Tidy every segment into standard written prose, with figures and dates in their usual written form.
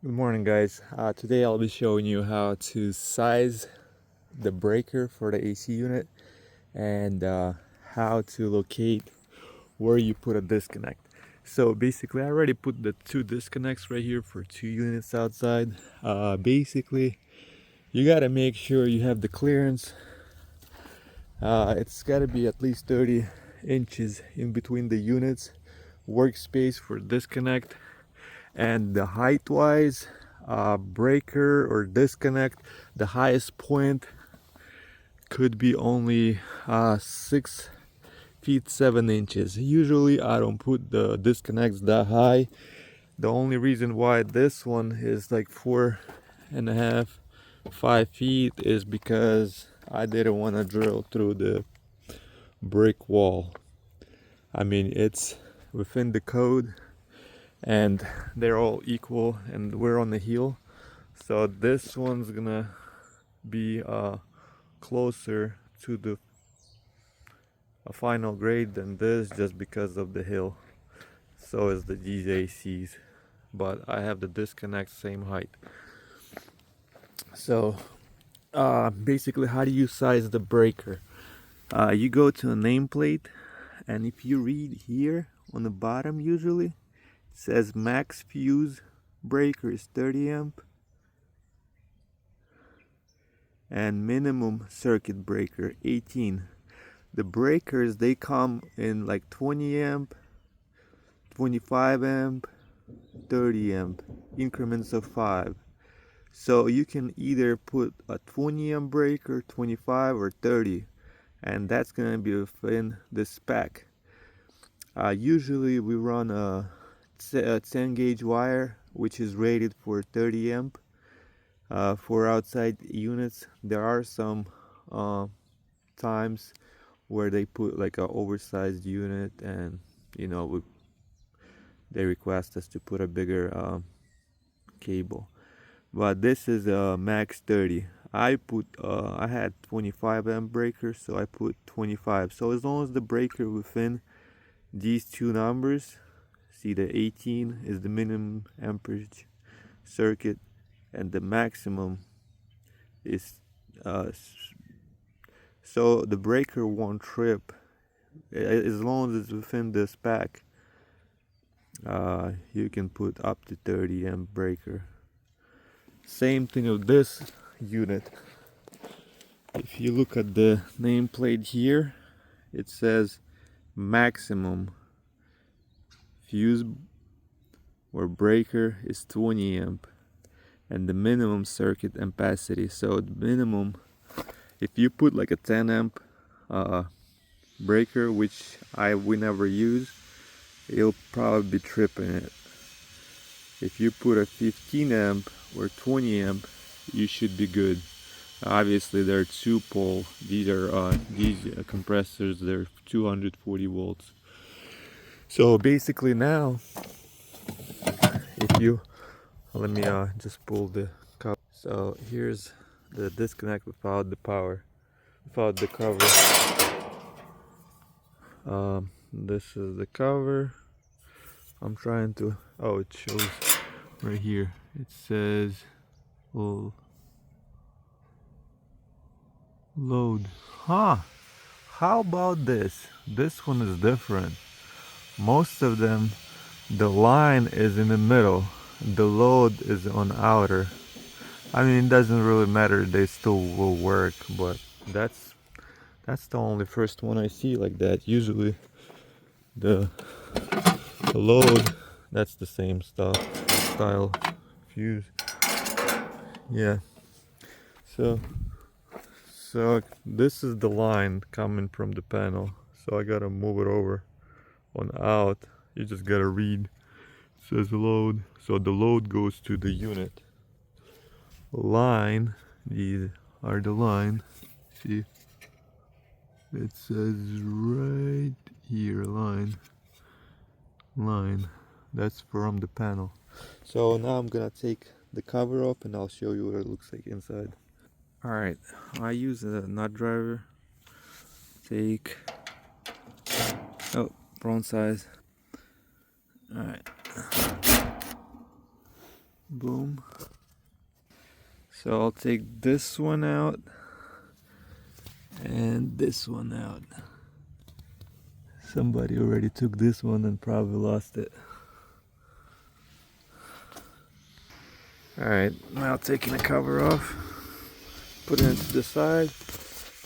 Good morning, guys. Today I'll be showing you how to size the breaker for the AC unit and how to locate where you put a disconnect. So basically I already put the two disconnects right here for two units outside. Basically you got to make sure you have the clearance. It's got to be at least 30 inches in between the units, workspace for disconnect, and the height wise, breaker or disconnect, the highest point could be only 6 feet 7 inches. Usually I don't put the disconnects that high. The only reason why this one is like 4.5 5 feet is because I didn't want to drill through the brick wall. I mean, it's within the code and they're all equal and we're on the hill, so this one's gonna be closer to the final grade than this just because of the hill. So is these ACs, but I have the disconnect same height. So basically, how do you size the breaker? You go to a nameplate, and if you read here on the bottom, usually it says max fuse breaker is 30 amp and minimum circuit breaker 18. The breakers, they come in like 20 amp, 25 amp, 30 amp increments of 5. So you can either put a 20 amp breaker, 25 or 30, and that's gonna be within the spec. Usually we run a 10 gauge wire which is rated for 30 amp. For outside units there are some times where they put like a oversized unit, and they request us to put a bigger cable, but this is a max 30. I had 25 amp breaker, so I put 25. So as long as the breaker within these two numbers, see the 18 is the minimum amperage circuit and the maximum is so the breaker won't trip as long as it's within the spec. You can put up to 30 amp breaker. Same thing with this unit. If you look at the nameplate here, it says maximum fuse or breaker is 20 amp and the minimum circuit ampacity. So the minimum, if you put like a 10 amp breaker, which we never use, it'll probably be tripping it. If you put a 15 amp or 20 amp, you should be good. Obviously they're 2-pole. These are these compressors, they're 240 volts. So basically now, if you let me just pull the cover. So here's the disconnect without the power, without the cover. This is the cover. I'm trying to, oh, it shows right here. It says load. Huh. How about this? This one is different. Most of them, the line is in the middle. The load is on outer. I mean, it doesn't really matter. They still will work, but that's the only first one I see like that. Usually the load, that's the same stuff, style fuse. Yeah. So this is the line coming from the panel. So I gotta move it over on out. You just gotta read. It says load. So the load goes to the unit. Line, these are the line. See? It says right here, line. That's from the panel. So now I'm gonna take the cover off and I'll show you what it looks like inside. Alright, I use a nut driver. Take, oh, wrong size. Alright. Boom. So I'll take this one out and this one out. Somebody already took this one and probably lost it. Alright, now taking the cover off, putting it to the side,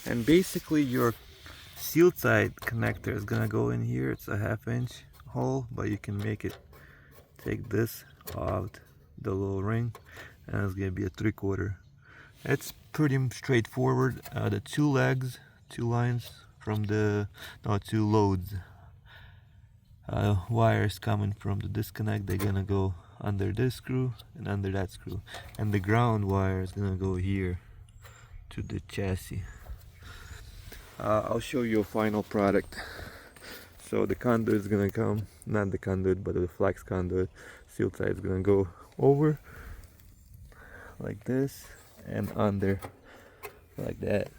and basically your sealed side connector is gonna go in here. It's a 1/2 inch hole, but you can make it, take this out, the little ring, and it's gonna be a 3/4. It's pretty straightforward. The two legs, two lines from the, no, two loads, wires coming from the disconnect, they're gonna go under this screw and under that screw, and the ground wire is gonna go here to the chassis. I'll show you a final product. So the conduit is gonna come, not the conduit, but the flex conduit, sealed side is gonna go over like this and under like that.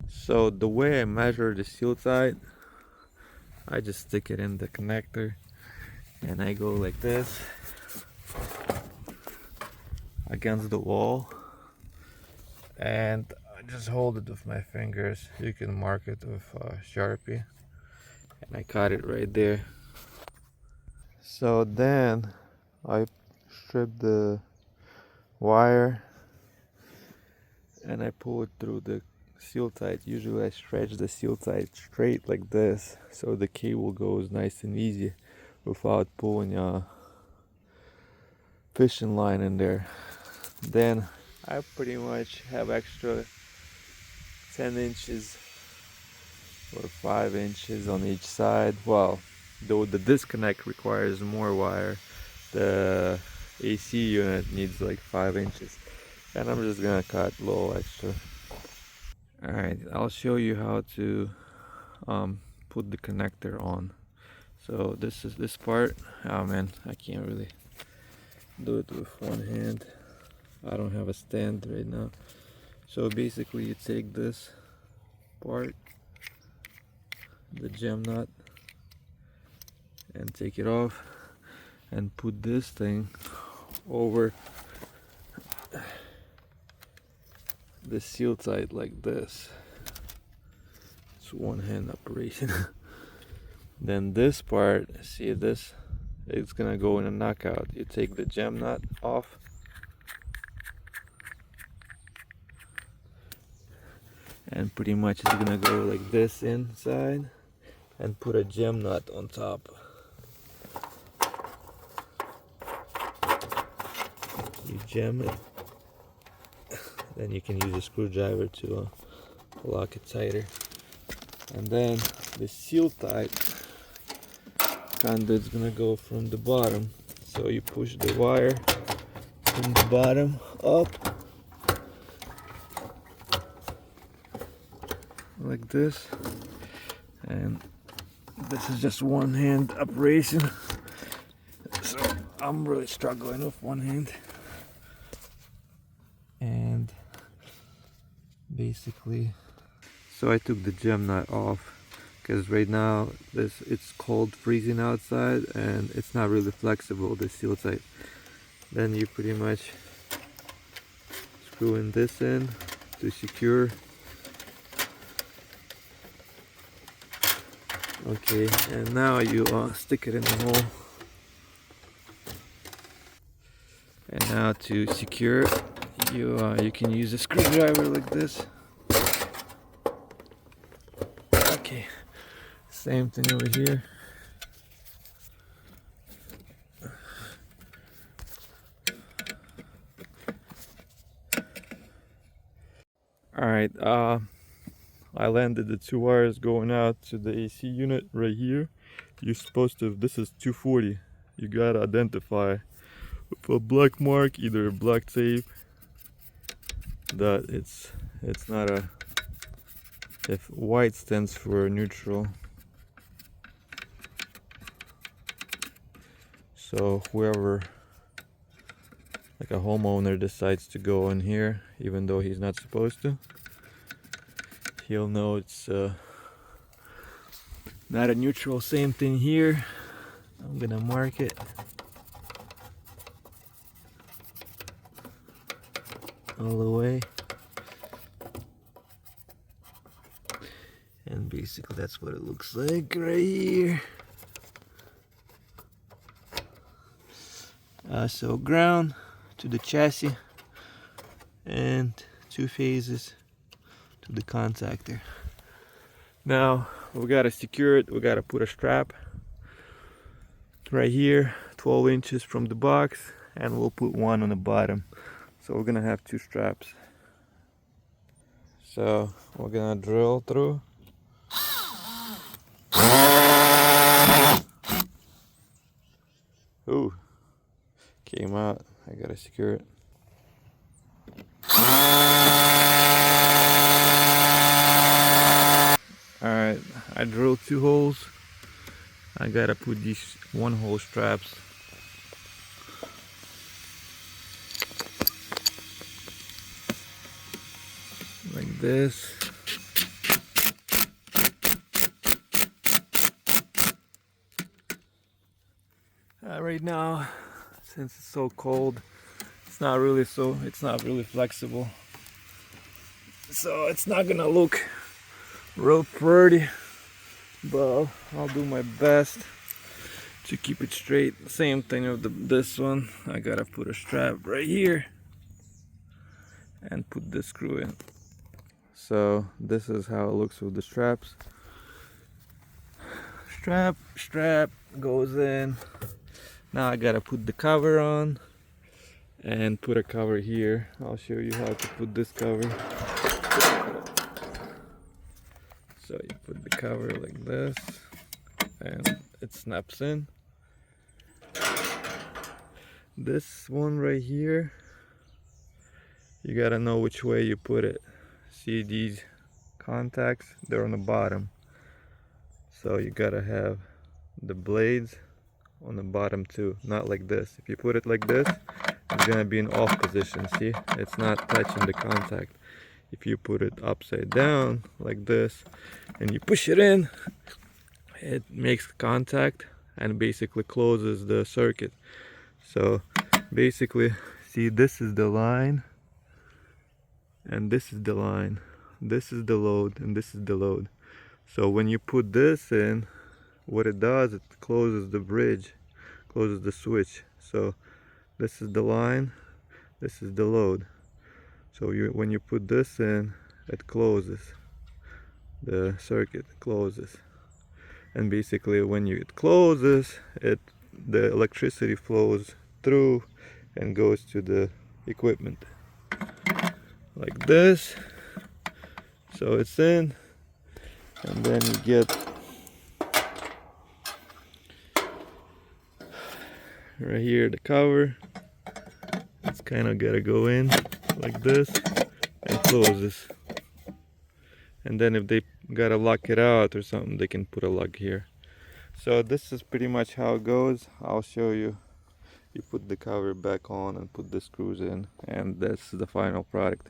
So the way I measure the sealed side, I just stick it in the connector and I go like this against the wall, and I just hold it with my fingers. You can mark it with a Sharpie, and I cut it right there. So then I strip the wire and I pull it through the sealed side. Usually I stretch the sealed side straight like this, so the cable goes nice and easy without pulling a fishing line in there. Then I pretty much have extra 10 inches or 5 inches on each side. Well, though the disconnect requires more wire, the AC unit needs like 5 inches, and I'm just gonna cut a little extra. Alright, I'll show you how to put the connector on. So this is this part. Oh man, I can't really do it with one hand. I don't have a stand right now. So basically you take this part, the gem nut, and take it off and put this thing over the sealed side like this. It's one hand operation. Then this part, see this, it's gonna go in a knockout. You take the gem nut off and pretty much it's gonna go like this inside, and put a gem nut on top. You gem it, then you can use a screwdriver to lock it tighter. And then the sealed side conduit's gonna go from the bottom, so you push the wire from the bottom up like this, and this is just one hand operation, so I'm really struggling with one hand. And basically, so I took the gem nut off because right now it's cold, freezing outside, and it's not really flexible, the sealed side. Then you pretty much screw in this in to secure. Okay, and now you stick it in the hole. And now to secure it, you can use a screwdriver like this. Okay, same thing over here. Alright, I landed the two wires going out to the AC unit right here. You're supposed to, this is 240, you gotta identify with a black mark, either black tape, that it's not a, if white stands for neutral. So whoever, like a homeowner, decides to go in here, even though he's not supposed to, he'll know it's not a neutral. Same thing here. I'm gonna mark it all the way, and basically that's what it looks like right here. So ground to the chassis and 2 phases to the contactor. Now we gotta secure it. We gotta put a strap right here, 12 inches from the box, and we'll put one on the bottom. So we're gonna have 2 straps. So we're gonna drill through. Ooh, came out. I gotta secure it. Alright, I drilled 2 holes. I gotta put these 1-hole straps. Like this. Right now, since it's so cold, it's not really flexible. So it's not gonna look real pretty, but I'll do my best to keep it straight. Same thing with this one. I gotta put a strap right here and put the screw in. So this is how it looks with the straps. Strap goes in. Now I gotta put the cover on and put a cover here. I'll show you how to put this cover. So you put the cover like this and it snaps in. This one right here, you gotta know which way you put it. See these contacts? They're on the bottom. So you gotta have the blades on the bottom too, not like this. If you put it like this, it's gonna be in off position. See, it's not touching the contact. If you put it upside down like this and you push it in, it makes contact and basically closes the circuit. So basically, see, this is the line and this is the line. This is the load and this is the load. So when you put this in, what it does, it closes the bridge, closes the switch. So this is the line, this is the load. So when you put this in, it closes, the circuit closes. And basically when it closes, the electricity flows through and goes to the equipment. Like this. So it's in, and then you get right here the cover. It's kind of gotta go in like this and closes. And then if they gotta lock it out or something, they can put a lock here. So this is pretty much how it goes. I'll show you. You put the cover back on and put the screws in, and this is the final product.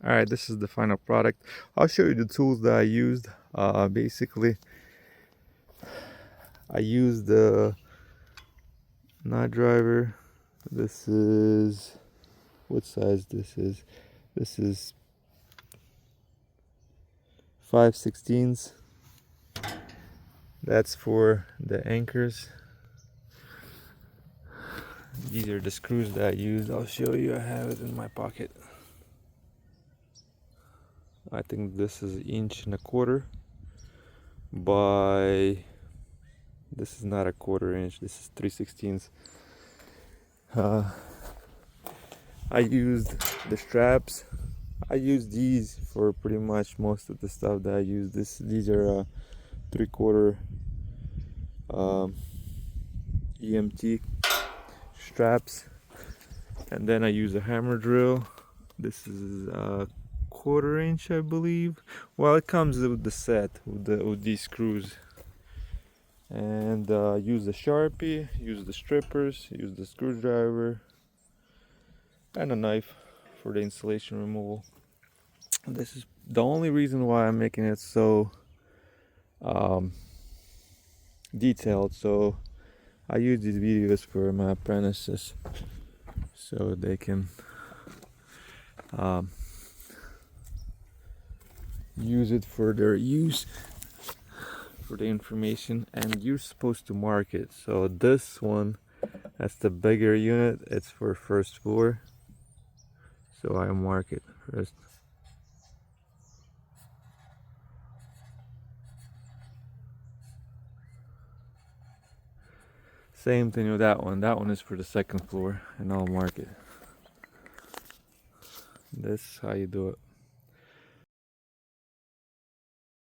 Alright, this is the final product. I'll show you the tools that I used. Basically, I used the knot driver. This is, what size this is? This is 5/16. That's for the anchors. These are the screws that I used. I'll show you. I have it in my pocket. I think this is 1.25 inches by, this is not a 1/4 inch, this is 3/16. I used the straps. I use these for pretty much most of the stuff that I use. These are 3/4 EMT straps, and then I use a hammer drill. This is 1/4 inch, I believe. Well, it comes with the set with these screws. And use the Sharpie, use the strippers, use the screwdriver, and a knife for the insulation removal. This is the only reason why I'm making it so detailed. So I use these videos for my apprentices so they can use it for their use, for the information. And you're supposed to mark it. So this one, that's the bigger unit, it's for first floor, so I mark it first. Same thing with that one. That one is for the second floor, and I'll mark it. This is how you do it.